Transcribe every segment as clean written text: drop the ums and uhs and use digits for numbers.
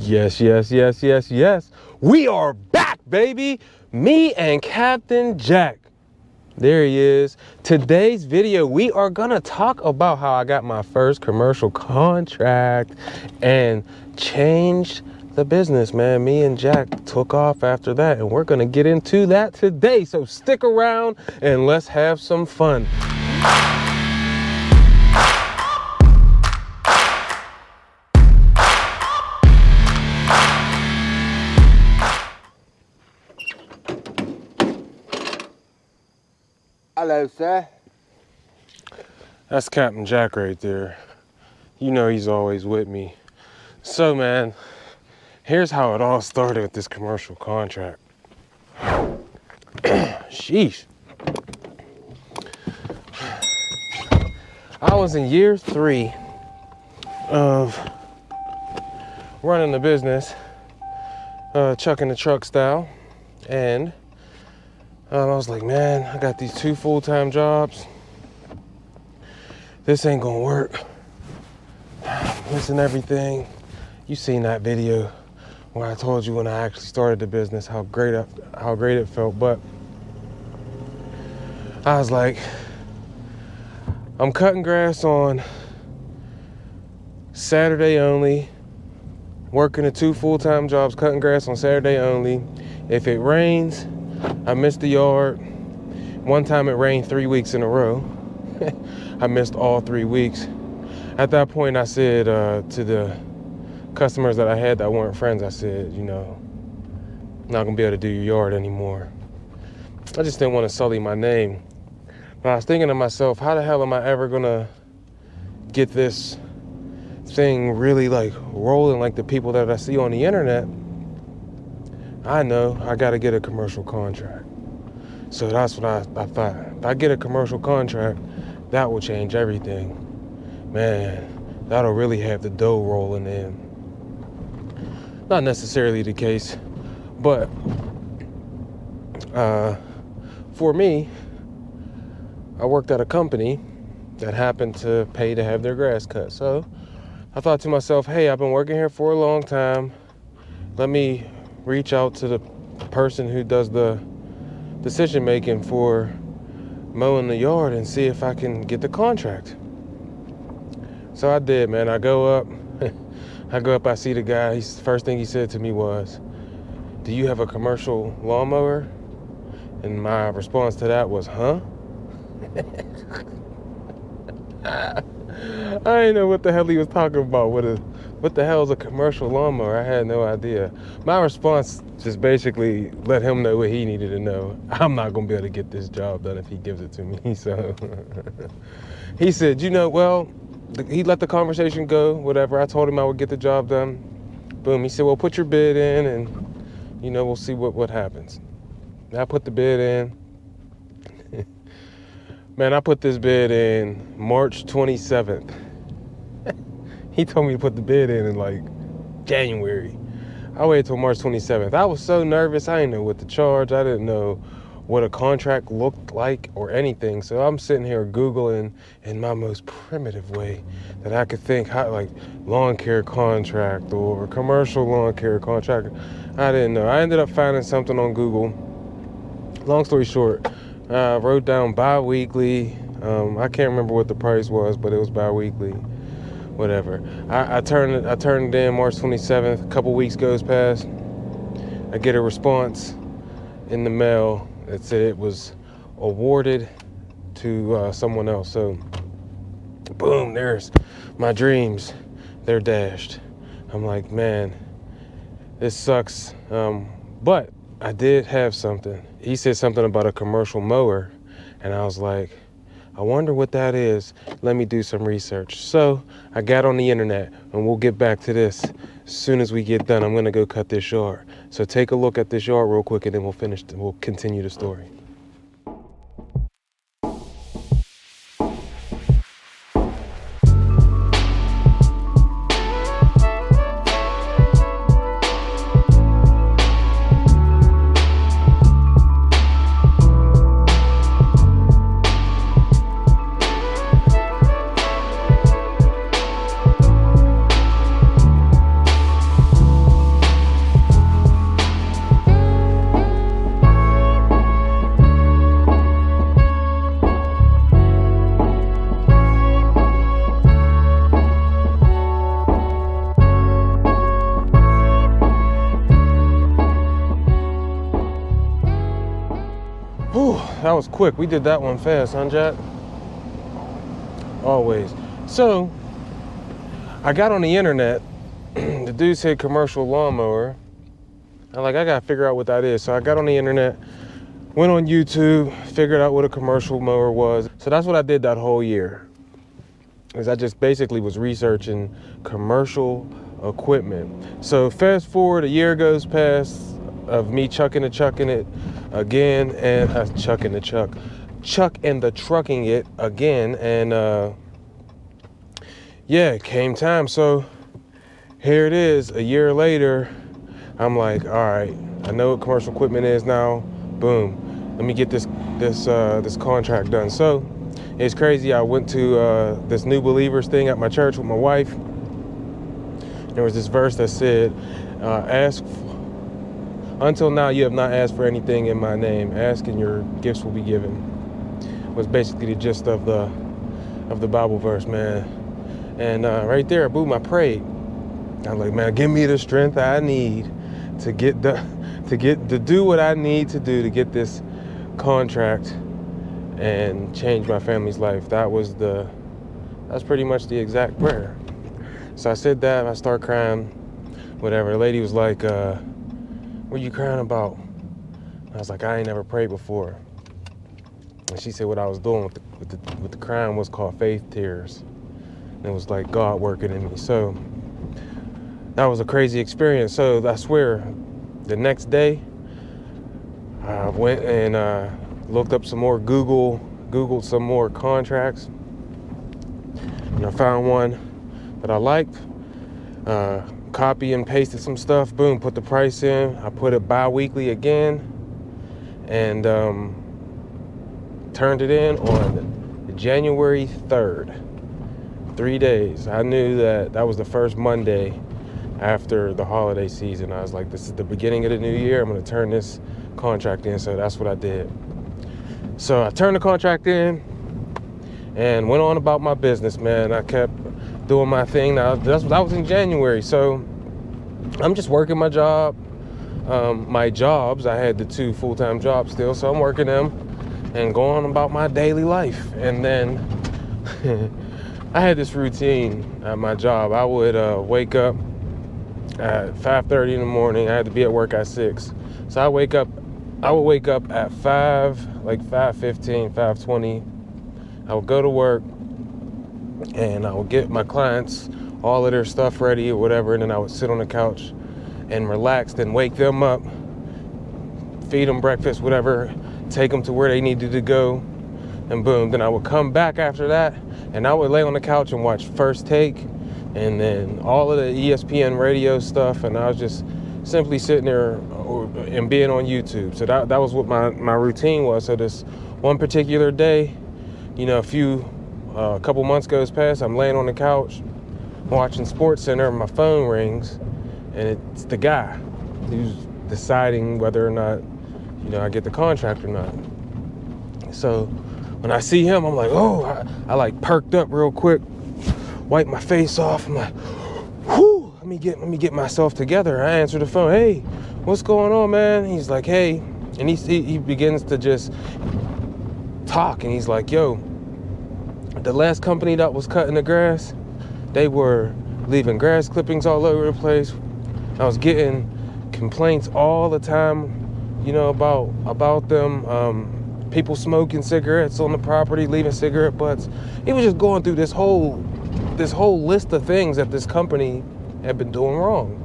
Yes. We are back, baby. Me and Captain Jack. There he is. Today's video, we are gonna talk about how I got my first commercial contract and changed the business, man. Me and Jack took off after that, and we're gonna get into that today. So stick around and let's have some fun. Hello, sir. That's Captain Jack right there. You know he's always with me. So, man, here's how it all started with this commercial contract. Sheesh. I was in year 3 of running the business, chucking the truck style, and I was like, man, I got these 2 full-time jobs. This ain't gonna work. Missing everything. You seen that video where I told you when I actually started the business how great it felt. But I was like, I'm cutting grass on Saturday only, working the 2 full-time jobs, cutting grass on Saturday only. If it rains, I missed the yard. One time it rained 3 weeks in a row. I missed all 3 weeks. At that point, I said to the customers that I had that weren't friends, I said, you know, I'm not gonna be able to do your yard anymore. I just didn't want to sully my name. But I was thinking to myself, how the hell am I ever gonna get this thing really like rolling like the people that I see on the internet? I know I gotta get a commercial contract. So that's what I thought. If I get a commercial contract, that will change everything. Man, that'll really have the dough rolling in. Not necessarily the case, but for me, I worked at a company that happened to pay to have their grass cut. So I thought to myself, hey, I've been working here for a long time. Let me reach out to the person who does the decision making for mowing the yard and see if I can get the contract. So I did, man. I go up, I see the guy. First thing he said to me was, do you have a commercial lawnmower? And my response to that was, huh? I didn't know what the hell he was talking about. What the hell is a commercial lawnmower? I had no idea. My response just basically let him know what he needed to know. I'm not gonna be able to get this job done if he gives it to me. So he said, you know, well, he let the conversation go, whatever. I told him I would get the job done. Boom. He said, well, put your bid in and, you know, we'll see what happens. And I put the bid in. Man, I put this bid in March 27th. He told me to put the bid in like January. I waited till March 27th. I was so nervous. I didn't know what to charge. I didn't know what a contract looked like or anything. So I'm sitting here Googling in my most primitive way that I could think, how, like lawn care contract or commercial lawn care contract. I didn't know. I ended up finding something on Google. Long story short, I wrote down bi-weekly. I can't remember what the price was, but it was bi-weekly. Whatever. I turned it in March 27th. A couple weeks goes past. I get a response in the mail that said it was awarded to someone else. So, boom, there's my dreams. They're dashed. I'm like, man, this sucks. But I did have something. He said something about a commercial mower, and I was like, I wonder what that is. Let me do some research. So I got on the internet, and we'll get back to this as soon as we get done. I'm gonna go cut this yard. So take a look at this yard real quick, and then we'll continue the story. that was quick. We did that one fast, huh, Jack? Always. So, I got on the internet. The dude said commercial lawnmower. I gotta figure out what that is. So I got on the internet, went on YouTube, figured out what a commercial mower was. So that's what I did that whole year. Is I just basically was researching commercial equipment. So fast forward, a year goes past of me chucking it again, and chuck and the trucking it again, and yeah, it came time. So here it is, a year later. I'm like, all right, I know what commercial equipment is now. Boom, let me get this contract done. So it's crazy. I went to this New Believers thing at my church with my wife. There was this verse that said, until now you have not asked for anything in my name. Ask and your gifts will be given. Was basically the gist of the Bible verse, man. And right there, boom, I prayed. I'm like, man, give me the strength I need to do what I need to do to get this contract and change my family's life. That's pretty much the exact prayer. So I said that, I started crying, whatever. The lady was like, what are you crying about? I was like, I ain't never prayed before. And she said what I was doing with the crying was called faith tears. And it was like God working in me. So that was a crazy experience. So I swear, the next day, I went and looked up some more, Googled some more contracts. And I found one that I liked, copy and pasted some stuff, boom, put the price in. I put it bi-weekly again, and turned it in on January 3rd. 3 days. I knew that was the first Monday after the holiday season. I was like, this is the beginning of the new year. I'm going to turn this contract in. So that's what I did. So I turned the contract in and went on about my business, man. I kept doing my thing. Now, that was in January. So I'm just working my job. My jobs, I had the 2 full-time jobs still. So I'm working them and going about my daily life. And then I had this routine at my job. I would wake up at 5:30 in the morning. I had to be at work at 6. So I would wake up at 5, like 5:15, 5:20. I would go to work and I would get my clients all of their stuff ready or whatever, and then I would sit on the couch and relax, then wake them up, feed them breakfast, whatever, take them to where they needed to go, and boom. Then I would come back after that and I would lay on the couch and watch First Take and then all of the ESPN radio stuff, and I was just simply sitting there and being on YouTube. So that was what my routine was. So this one particular day, you know, a couple months goes past, I'm laying on the couch watching SportsCenter, and my phone rings, and it's the guy who's deciding whether or not, you know, I get the contract or not. So when I see him, I'm like, oh, I like perked up real quick, wiped my face off. I'm like, whew, let me get myself together. I answer the phone. Hey, what's going on, man? He's like, hey, and he begins to just talk, and he's like, yo, the last company that was cutting the grass, they were leaving grass clippings all over the place. I was getting complaints all the time, you know, about them. People smoking cigarettes on the property, leaving cigarette butts. He was just going through this whole list of things that this company had been doing wrong,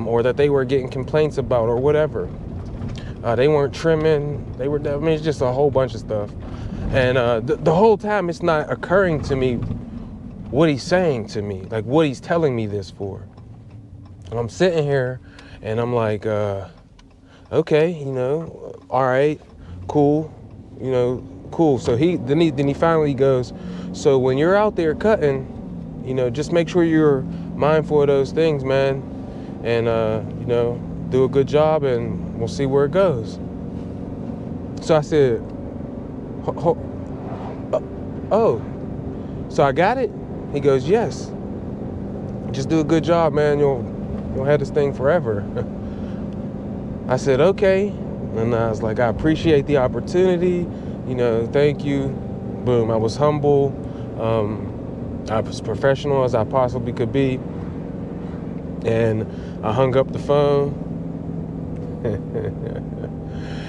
or that they were getting complaints about, or whatever. They weren't trimming. It's just a whole bunch of stuff. And the whole time, it's not occurring to me what he's saying to me, like what he's telling me this for. And I'm sitting here, and I'm like, okay, you know, all right, cool. You know, cool. So then he finally goes, so when you're out there cutting, you know, just make sure you're mindful of those things, man, and you know, do a good job, and we'll see where it goes. So I said, oh, so I got it? He goes, yes. Just do a good job, man. You'll have this thing forever. I said, okay. And I was like, I appreciate the opportunity. Thank you. Boom. I was humble. I was professional as I possibly could be. And I hung up the phone.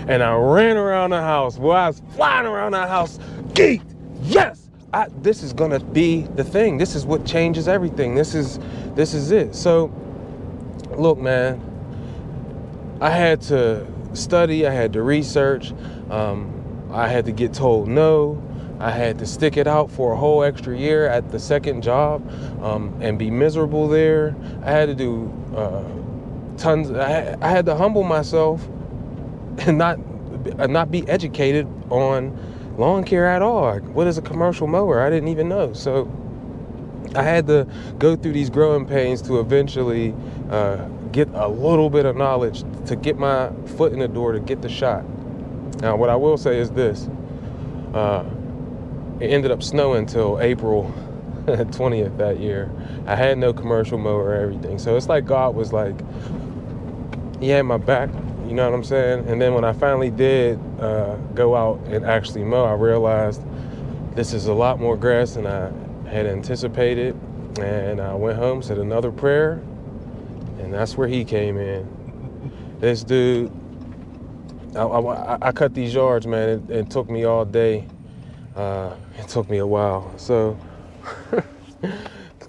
And I ran around the house. Boy, I was flying around the house. Geeked. Yes. This is gonna be the thing. This is what changes everything. This is it. So, look, man. I had to study. I had to research. I had to get told no. I had to stick it out for a whole extra year at the second job and be miserable there. I had to do tons. I had to humble myself and not be educated on lawn care at all. Like, what is a commercial mower? I didn't even know. So I had to go through these growing pains to eventually get a little bit of knowledge to get my foot in the door, to get the shot. Now, what I will say is this. It ended up snowing until April 20th that year. I had no commercial mower or everything. So it's like God was like, he had my back, you know what I'm saying? And then when I finally did go out and actually mow, I realized this is a lot more grass than I had anticipated. And I went home, said another prayer, and that's where he came in. This dude, I cut these yards, man. It took me all day. It took me a while. So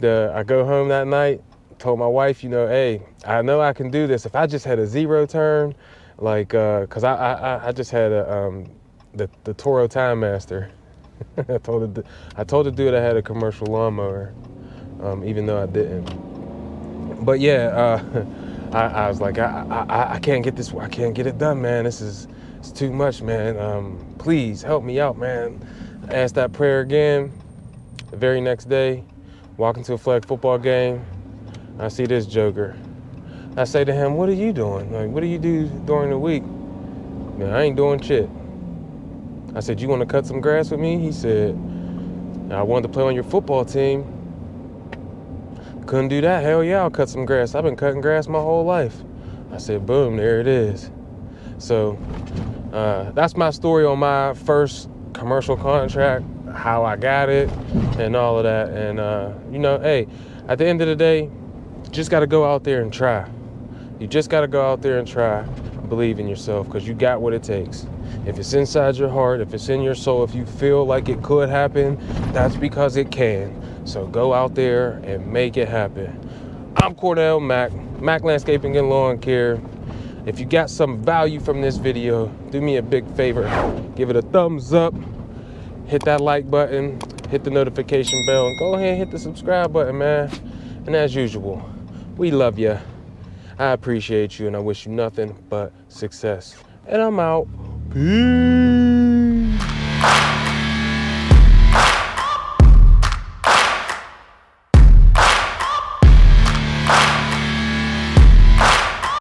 I go home that night, told my wife, hey, I know I can do this. If I just had a zero turn, like, cause I just had the Toro Time Master. I told the dude I had a commercial lawnmower, even though I didn't. But yeah, I was like, I can't get this. I can't get it done, man. It's too much, man. Please help me out, man. I asked that prayer again. The very next day, walking to a flag football game, I see this joker. I say to him, what are you doing? Like, what do you do during the week? Man, I ain't doing shit. I said, you want to cut some grass with me? He said, I wanted to play on your football team. Couldn't do that. Hell yeah, I'll cut some grass. I've been cutting grass my whole life. I said, boom, there it is. So that's my story on my first commercial contract, how I got it, and all of that. And, hey, at the end of the day, you just got to go out there and try. You just got to go out there and try. Believe in yourself, because you got what it takes. If it's inside your heart, if it's in your soul, if you feel like it could happen, that's because it can. So go out there and make it happen. I'm Cordell Mac Landscaping and Lawn Care. If you got some value from this video, do me a big favor. Give it a thumbs up. Hit that like button. Hit the notification bell. And go ahead and hit the subscribe button, man. And as usual, we love you. I appreciate you, and I wish you nothing but success. And I'm out. Peace.